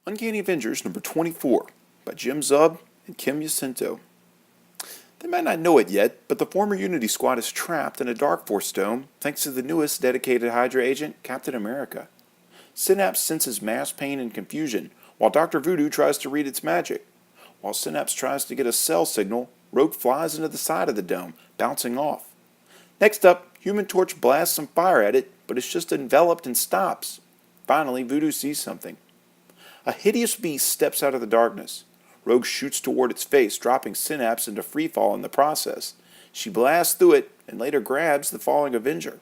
Uncanny Avengers number 24 by Jim Zub and Kim Jacinto. They might not know it yet, but the former Unity Squad is trapped in a Dark Force dome thanks to the newest dedicated Hydra agent, Captain America. Synapse senses mass pain and confusion, while Dr. Voodoo tries to read its magic. While Synapse tries to get a cell signal, Rogue flies into the side of the dome, bouncing off. Next up, Human Torch blasts some fire at it, but it's just enveloped and stops. Finally, Voodoo sees something. A hideous beast steps out of the darkness. Rogue shoots toward its face, dropping Synapse into freefall in the process. She blasts through it and later grabs the falling Avenger.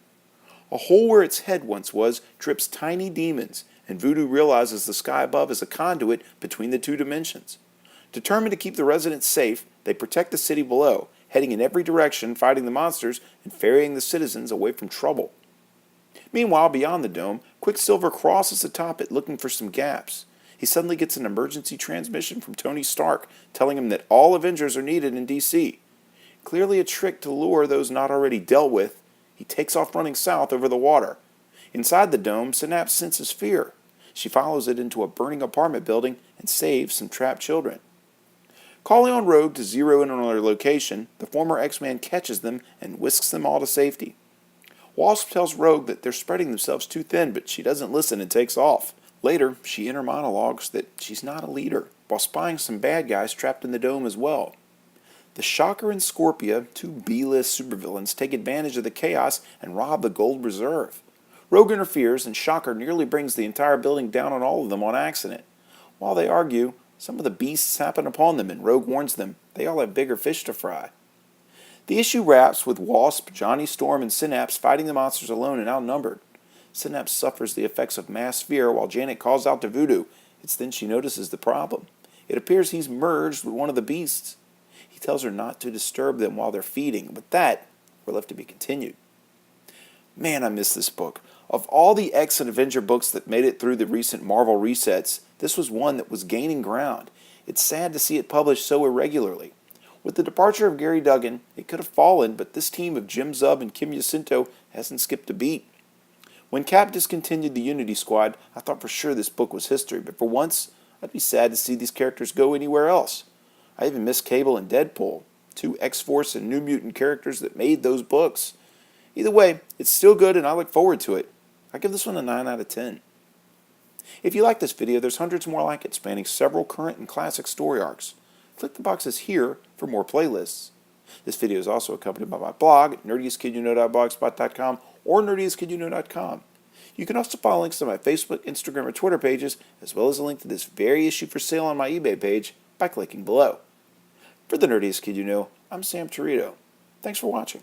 A hole where its head once was drips tiny demons, and Voodoo realizes the sky above is a conduit between the two dimensions. Determined to keep the residents safe, they protect the city below, heading in every direction, fighting the monsters and ferrying the citizens away from trouble. Meanwhile, beyond the dome, Quicksilver crosses atop it looking for some gaps. He suddenly gets an emergency transmission from Tony Stark, telling him that all Avengers are needed in DC. Clearly a trick to lure those not already dealt with, he takes off running south over the water. Inside the dome, Synapse senses fear. She follows it into a burning apartment building and saves some trapped children. Calling on Rogue to zero in on their location, the former X-Man catches them and whisks them all to safety. Wasp tells Rogue that they're spreading themselves too thin, but she doesn't listen and takes off. Later, she inner monologues that she's not a leader, while spying some bad guys trapped in the dome as well. The Shocker and Scorpia, two B-list supervillains, take advantage of the chaos and rob the gold reserve. Rogue interferes, and Shocker nearly brings the entire building down on all of them on accident. While they argue, some of the beasts happen upon them, and Rogue warns them they all have bigger fish to fry. The issue wraps with Wasp, Johnny Storm, and Synapse fighting the monsters alone and outnumbered. Synapse suffers the effects of mass fear while Janet calls out to Voodoo. It's then she notices the problem. It appears he's merged with one of the beasts. He tells her not to disturb them while they're feeding, but that we're left to be continued. Man, I miss this book. Of all the X and Avenger books that made it through the recent Marvel resets, this was one that was gaining ground. It's sad to see it published so irregularly. With the departure of Gary Duggan, it could have fallen, but this team of Jim Zub and Kim Jacinto hasn't skipped a beat. When Cap discontinued the Unity Squad, I thought for sure this book was history, but for once, I'd be sad to see these characters go anywhere else. I even miss Cable and Deadpool, two X-Force and New Mutant characters that made those books. Either way, it's still good and I look forward to it. I give this one a 9 out of 10. If you like this video, there's hundreds more like it spanning several current and classic story arcs. Click the boxes here for more playlists. This video is also accompanied by my blog at nerdiestkidyouknow.blogspot.com or nerdiestkidyouknow.com. You can also follow links to my Facebook, Instagram, or Twitter pages, as well as a link to this very issue for sale on my eBay page by clicking below. For the Nerdiest Kid You Know, I'm Sam Torito. Thanks for watching.